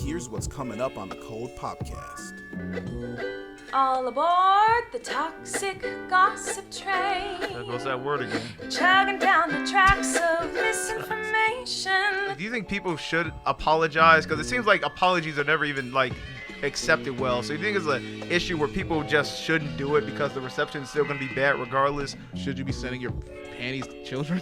here's what's coming up on the Cold Podcast. All aboard the toxic gossip train. There goes that word again. Chugging down the tracks of misinformation. Do you think people should apologize? Because it seems like apologies are never even accepted well. So you think it's an issue where people just shouldn't do it because the reception is still going to be bad regardless? Should you be sending your panties to children?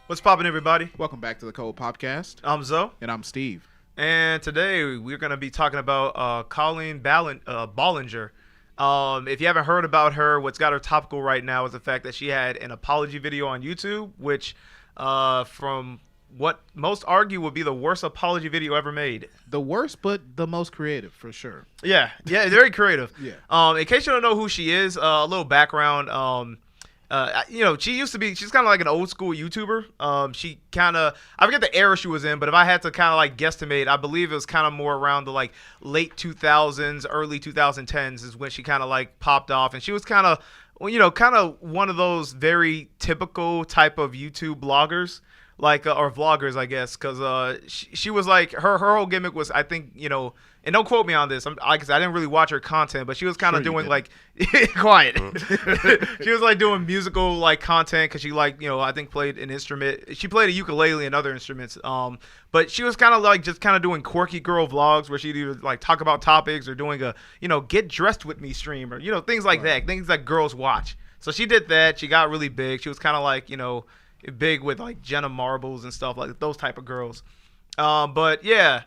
What's poppin', everybody? Welcome back to the Cold Podcast. I'm Zoe. And I'm Steve. And today we're going to be talking about Colleen Ballinger. If you haven't heard about her, what's got her topical right now is the fact that she had an apology video on YouTube, which from what most argue would be the worst apology video ever made. The worst, but the most creative, for sure. Yeah, very creative. Yeah. In case you don't know who she is, a little background. She's kind of like an old school YouTuber. She kind of, I forget the era she was in, but if I had to kind of guesstimate, I believe it was kind of more around the late 2000s, early 2010s is when she kind of popped off. And she was kind of one of those very typical type of YouTube bloggers, or vloggers, I guess, because she was her whole gimmick was, I think, and don't quote me on this, I didn't really watch her content, but she was kind of doing quiet. She was doing musical content because she I think played an instrument. She played a ukulele and other instruments. But she was kind of just kind of doing quirky girl vlogs where she'd either talk about topics or doing a get dressed with me stream or things like that, things that girls watch. So she did that. She got really big. She was kind of big with Jenna Marbles and stuff like those type of girls. But yeah.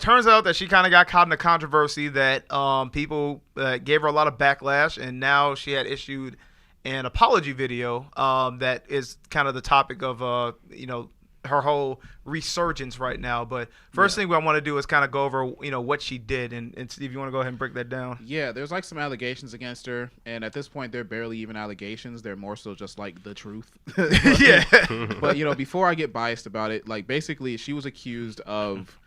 Turns out that she kind of got caught in a controversy that people gave her a lot of backlash, and now she had issued an apology video that is kind of the topic of her whole resurgence right now. But first thing I want to do is kind of go over what she did, and Steve, you want to go ahead and break that down? Yeah, there's some allegations against her, and at this point they're barely even allegations. They're more so just the truth. Yeah. But before I get biased about it, basically she was accused of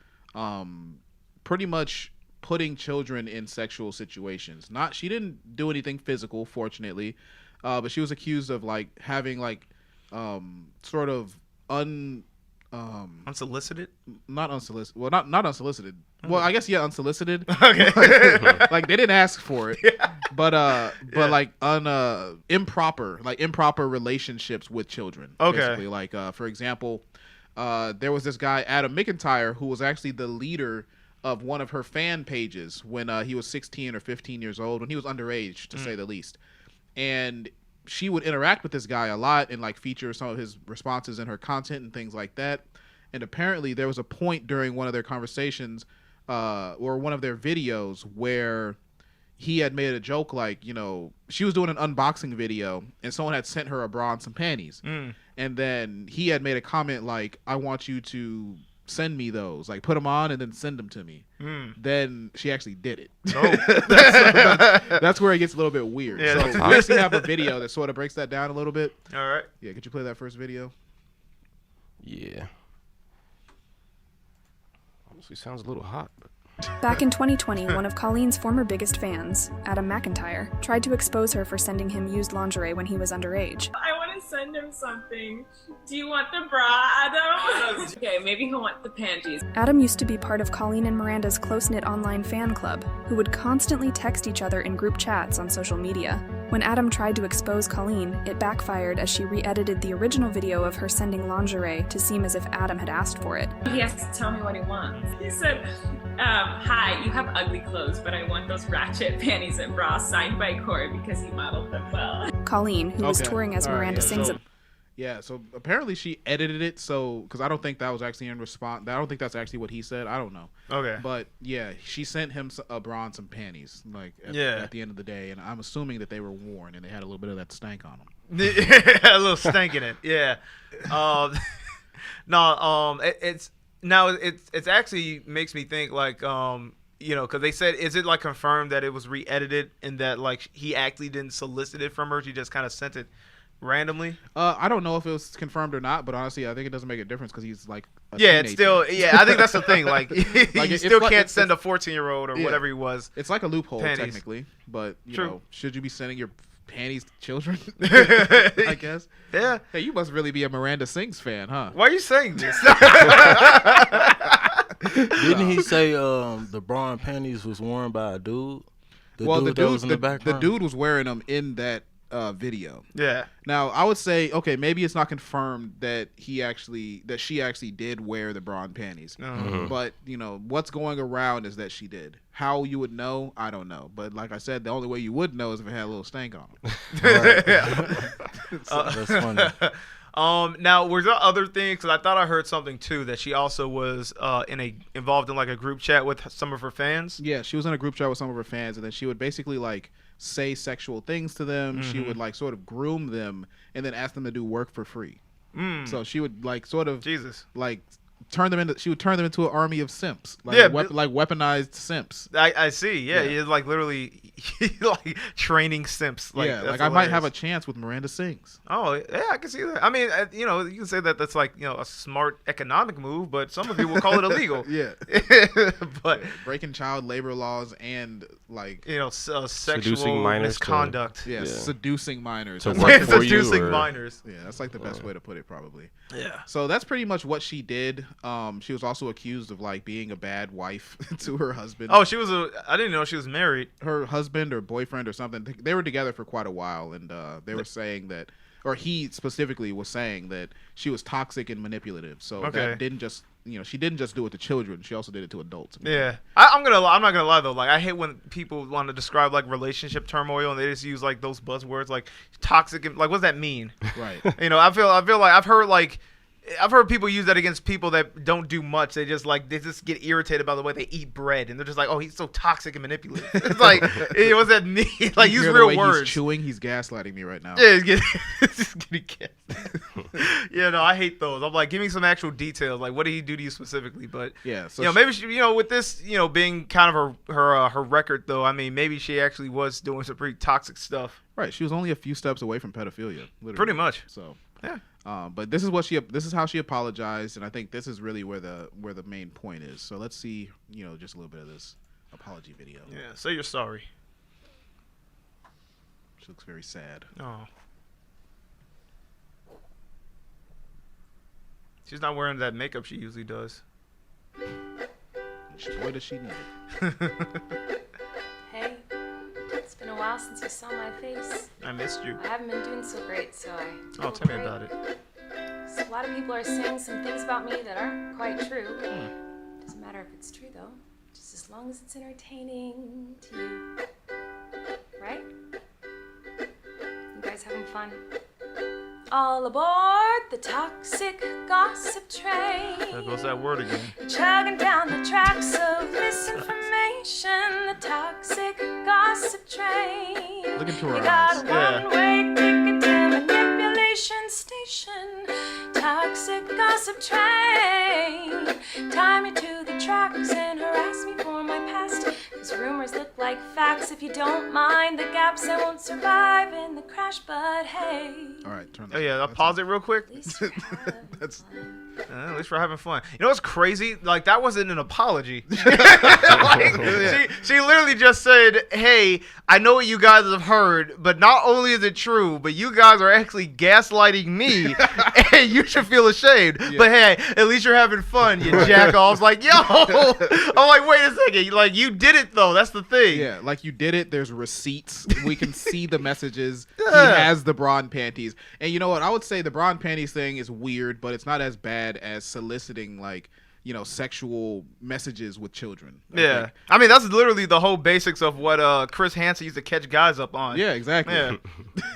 pretty much putting children in sexual situations. She didn't do anything physical, fortunately, but she was accused of having sort of unsolicited? Not unsolicited. Well, not unsolicited. Well, I guess Okay. unsolicited. They didn't ask for it. Yeah. But improper relationships with children. Okay. Basically, for example, there was this guy, Adam Mcintyre, who was actually the leader of one of her fan pages when he was 16 or 15 years old, when he was underage, to say the least. And she would interact with this guy a lot and feature some of his responses in her content and things like that. And apparently there was a point during one of their conversations or one of their videos where he had made a joke she was doing an unboxing video and someone had sent her a bra and some panties. And then he had made a comment I want you to send me those, put them on and then send them to me. Then she actually did it. That's where it gets a little bit weird. Yeah, so we actually have a video that sort of breaks that down a little bit. All right. Yeah, could you play that first video? Yeah. Honestly, sounds a little hot, but... Back in 2020, one of Colleen's former biggest fans, Adam Mcintyre, tried to expose her for sending him used lingerie when he was underage. I want to send him something. Do you want the bra, Adam? Okay, maybe he'll want the panties. Adam used to be part of Colleen and Miranda's close-knit online fan club, who would constantly text each other in group chats on social media. When Adam tried to expose Colleen, it backfired as she re-edited the original video of her sending lingerie to seem as if Adam had asked for it. He has to tell me what he wants. He said, hi, you have ugly clothes, but I want those ratchet panties and bras signed by Corey because he modeled them well. Colleen, who was touring as Miranda Sings... So apparently she edited it, because I don't think that was actually in response. I don't think that's actually what he said. I don't know. Okay. But yeah, she sent him a bra and some panties, at the end of the day, and I'm assuming that they were worn and they had a little bit of that stank on them. A little stank in it, yeah. It's actually makes me think because they said, is it confirmed that it was re-edited and that he actually didn't solicit it from her? She just kind of sent it randomly? I don't know if it was confirmed or not, but honestly, I think it doesn't make a difference because he's a teenager. It's still, I think that's the thing. You still can't send a 14-year-old or whatever he was. It's like a loophole, panties. technically, but you know, should you be sending your panties to children. I guess. Yeah. Hey, you must really be a Miranda Sings fan, huh? Why are you saying this? Didn't he say the bra and panties was worn by a dude? The dude that was in the background? The dude was wearing them in that video. Yeah. Now I would say, okay, maybe it's not confirmed that she actually did wear the bra and panties, but what's going around is that she did. How you would know, I don't know. But like I said, the only way you would know is if it had a little stank on it. That's funny. Now, were there other things? Because I thought I heard something too that she also was involved in like a group chat with some of her fans. Yeah, she was in a group chat with some of her fans, and then she would basically like say sexual things to them. She would like sort of groom them, and then ask them to do work for free. So she would like sort of like turn them into an army of simps, like like weaponized simps. I see. Yeah, he's like literally like training simps. Like, yeah, like I might have a chance with Miranda Sings. Oh yeah, I can see that. I mean, you can say that that's like a smart economic move, but some of people will call it illegal. Yeah, but breaking child labor laws and like sexual misconduct. Seducing minors. To work for you, seducing minors. Yeah, that's like the best way to put it, probably. Yeah. So that's pretty much what she did. She was also accused of like being a bad wife to her husband. Oh, I didn't know she was married. Her husband or boyfriend or something. They were together for quite a while, and they were saying that, or he specifically was saying that she was toxic and manipulative. So that didn't just, she didn't just do it to children. She also did it to adults. Yeah, I'm not gonna lie though. Like I hate when people want to describe like relationship turmoil and they just use like those buzzwords like toxic and like what does that mean? Right. I feel like I've heard people use that against people that don't do much. They just get irritated by the way they eat bread, and they're just like, "Oh, he's so toxic and manipulative." It's like, hey, what's that mean? Like, use real words. He's chewing. He's gaslighting me right now. Yeah, he's getting gaslighted. Yeah, no, I hate those. I'm like, give me some actual details. Like, what did he do to you specifically? But yeah, so maybe she, with this, being kind of her record though. I mean, maybe she actually was doing some pretty toxic stuff. Right. She was only a few steps away from pedophilia. Literally. Pretty much. So yeah. But this is how she apologized, and I think this is really where the main point is. So let's see, just a little bit of this apology video. Yeah, say you're sorry. She looks very sad. Oh. She's not wearing that makeup she usually does. Boy, does she need it. Hey, it's been a while since you saw my face. I missed you. I haven't been doing so great, so I... Oh, tell me about it. So a lot of people are saying some things about me that aren't quite true. Doesn't matter if it's true, though. Just as long as it's entertaining to you. Right? You guys having fun? All aboard the toxic gossip train. There goes that word again. Chugging down the tracks of misinformation. The toxic gossip train. Look into her You got eyes. a one-way ticket to manipulation station. Toxic gossip train. Tie me to the tracks and harass me for my past. Cause rumors look like facts. If you don't mind the gaps, I won't survive in the crash. But hey. All right, turn that. Oh yeah, I'll pause it real quick. At least you're having That's- fun. At least we're having fun. You know what's crazy? Like that wasn't an apology. She literally just said, "Hey, I know what you guys have heard, but not only is it true, but you guys are actually gaslighting me, and you should feel ashamed. Yeah. But hey, at least you're having fun, you jack-offs." Like, yo, I'm like, wait a second. Like, you did it though. That's the thing. Yeah, like you did it. There's receipts. We can see the messages. Yeah. He has the bra and panties. And you know what? I would say the bra and panties thing is weird, but it's not as bad as soliciting like, sexual messages with children. Yeah. I mean, that's literally the whole basics of what Chris Hansen used to catch guys up on. Yeah, exactly. Yeah.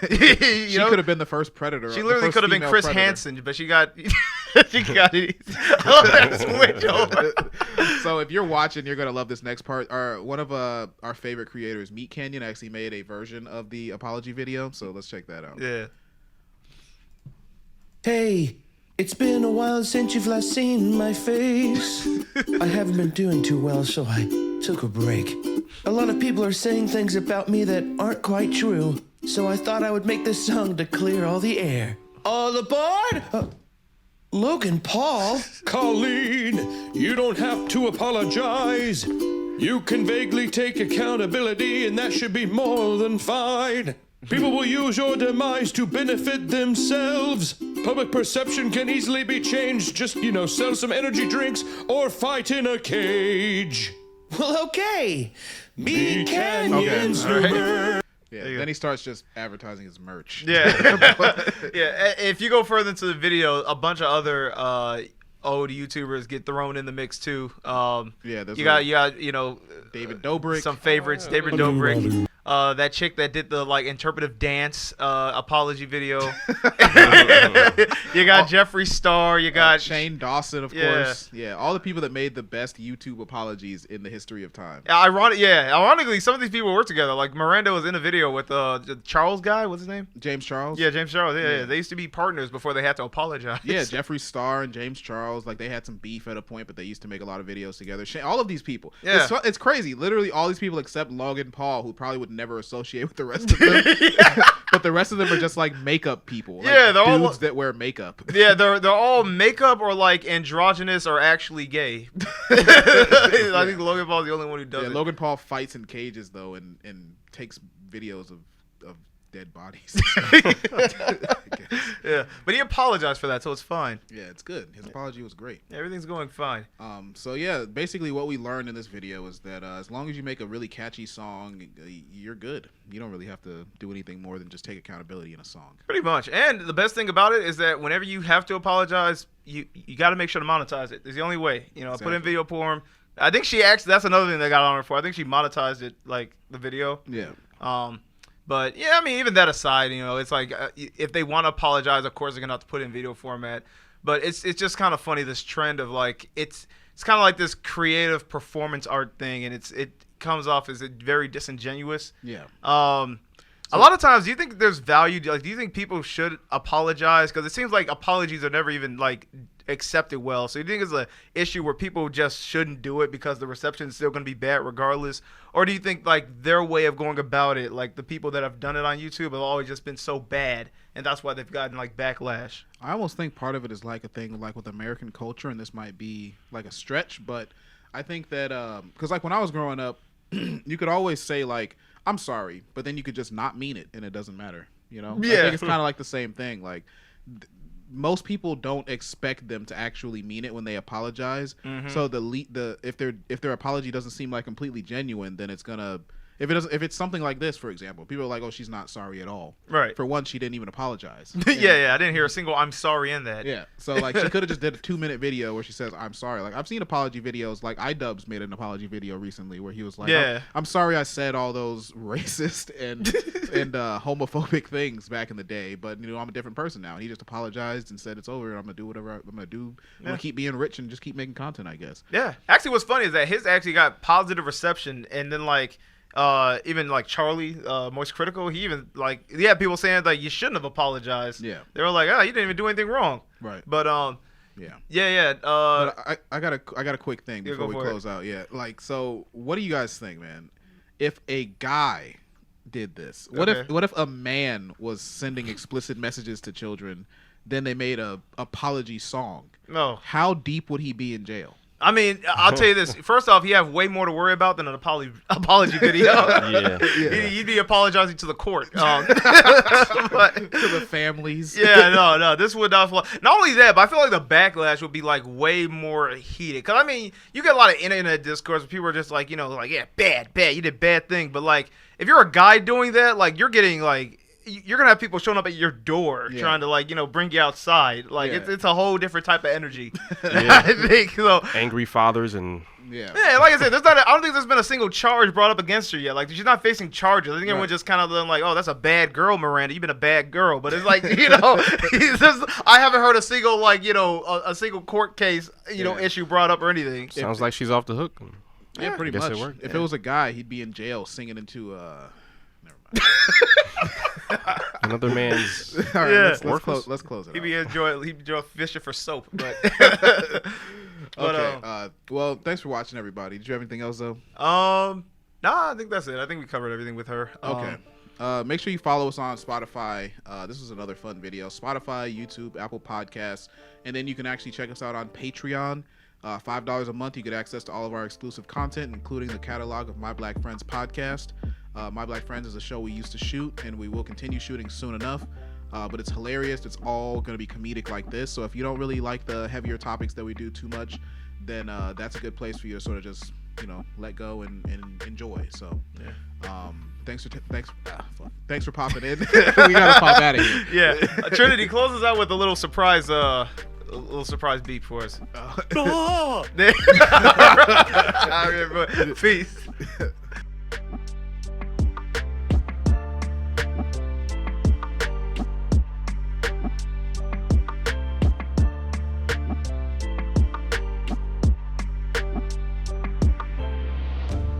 She could have been the first predator. She the literally first could have been female Chris predator. Hansen, but she got it. I love that switch over. So if you're watching, you're gonna love this next part. One of our favorite creators, Meat Canyon, actually made a version of the apology video. So let's check that out. Yeah. Hey, it's been a while since you've last seen my face. I haven't been doing too well, so I took a break. A lot of people are saying things about me that aren't quite true, so I thought I would make this song to clear all the air. All aboard! Logan Paul? Colleen, you don't have to apologize. You can vaguely take accountability, and that should be more than fine. People will use your demise to benefit themselves. Public perception can easily be changed. Just, sell some energy drinks or fight in a cage. Well, okay. Be Canyon's Yeah, then he starts just advertising his merch. Yeah. Yeah. If you go further into the video, a bunch of other old YouTubers get thrown in the mix too. Yeah, you got David Dobrik, some favorites. David Dobrik. That chick that did the interpretive dance apology video. You got Jeffree Star. You got Shane Dawson, of course. Yeah, all the people that made the best YouTube apologies in the history of time. Ironically, some of these people work together. Like Miranda was in a video with the Charles guy. What's his name? James Charles. Yeah, James Charles. Yeah. They used to be partners before they had to apologize. Yeah, Jeffree Star and James Charles, they had some beef at a point, but they used to make a lot of videos together. All of these people. Yeah. It's crazy. Literally, all these people except Logan Paul, who probably would never associate with the rest of them. But the rest of them are just makeup people. They're dudes all that wear makeup. Yeah, they're all makeup or androgynous or actually gay. I think Logan Paul's the only one who does it. Logan Paul fights in cages though, and takes videos of dead bodies. Yeah, but he apologized for that, so it's fine. Yeah, it's good. His apology was great. Everything's going fine. So yeah, basically what we learned in this video is that as long as you make a really catchy song, you're good. You don't really have to do anything more than just take accountability in a song. Pretty much. And the best thing about it is that whenever you have to apologize, you got to make sure to monetize it. It's the only way. Exactly. Put in video form. I think that's another thing they got on her for. I think she monetized it, the video. Yeah. But yeah, even that aside, it's if they want to apologize, of course they're gonna have to put it in video format. But it's just kind of funny, this trend of it's kind of like this creative performance art thing, and it comes off as very disingenuous. Yeah. A lot of times, do you think there's value? Do you think people should apologize? Because it seems like apologies are never even accepted well. So you think it's an issue where people just shouldn't do it because the reception is still going to be bad regardless? Or do you think their way of going about it, the people that have done it on YouTube, have always just been so bad, and that's why they've gotten backlash? I almost think part of it is a thing with American culture, and this might be a stretch, but I think that because when I was growing up, you could always say I'm sorry, but then you could just not mean it, and it doesn't matter. Yeah. I think it's kind of the same thing. Most people don't expect them to actually mean it when they apologize. Mm-hmm. So if their apology doesn't seem completely genuine, then it's gonna. If it's something like this, for example, people are like, "Oh, she's not sorry at all." Right. For one, she didn't even apologize. Yeah, I didn't hear a single "I'm sorry" in that. Yeah. So she could have just did a 2-minute video where she says, "I'm sorry." I've seen apology videos. iDubbbz made an apology video recently where he was like, I'm sorry I said all those racist and homophobic things back in the day, but I'm a different person now." And he just apologized and said it's over, and I'm gonna do whatever I'm gonna do. I'm gonna keep being rich and just keep making content, I guess. Yeah. Actually, what's funny is that his actually got positive reception, and then even Charlie, Moist Critical, he even people saying you shouldn't have apologized. Yeah. They were like, you didn't even do anything wrong. Right. But yeah. But I got a quick thing before we close out. Yeah. So what do you guys think, man? If a guy did this, what if a man was sending explicit messages to children, then they made a apology song? No. How deep would he be in jail? I'll tell you this. First off, he have way more to worry about than an apology video. Yeah. He'd be apologizing to the court. To the families. Yeah, no. This would not fly. Not only that, but I feel the backlash would be way more heated. Because, you get a lot of internet discourse where people are just yeah, bad, you did bad thing. But, if you're a guy doing that, you're getting, you're gonna have people showing up at your door trying to bring you outside. It's a whole different type of energy. I think so. Angry fathers and like I said, I don't think there's been a single charge brought up against her yet. She's not facing charges. I think everyone just kind of oh, that's a bad girl, Miranda. You've been a bad girl. But it's I haven't heard a single a single court case issue brought up or anything. Sounds like she's off the hook. Yeah, pretty much. If it was a guy, he'd be in jail singing into another man's. All right, let's close it. He'd be enjoy fishing for soap, but. Okay. Well, thanks for watching, everybody. Did you have anything else though? Nah, I think that's it. I think we covered everything with her. Okay. Make sure you follow us on Spotify. This was another fun video. Spotify, YouTube, Apple Podcasts, and then you can actually check us out on Patreon. $5 a month, you get access to all of our exclusive content, including the catalog of My Black Friends podcast. My Black Friends is a show we used to shoot, and we will continue shooting soon enough. But it's hilarious. It's all going to be comedic like this. So if you don't really like the heavier topics that we do too much, then that's a good place for you to sort of just, let go and enjoy. So thanks for popping in. We gotta pop out of here. Yeah, Trinity closes out with a little surprise beat for us. Peace.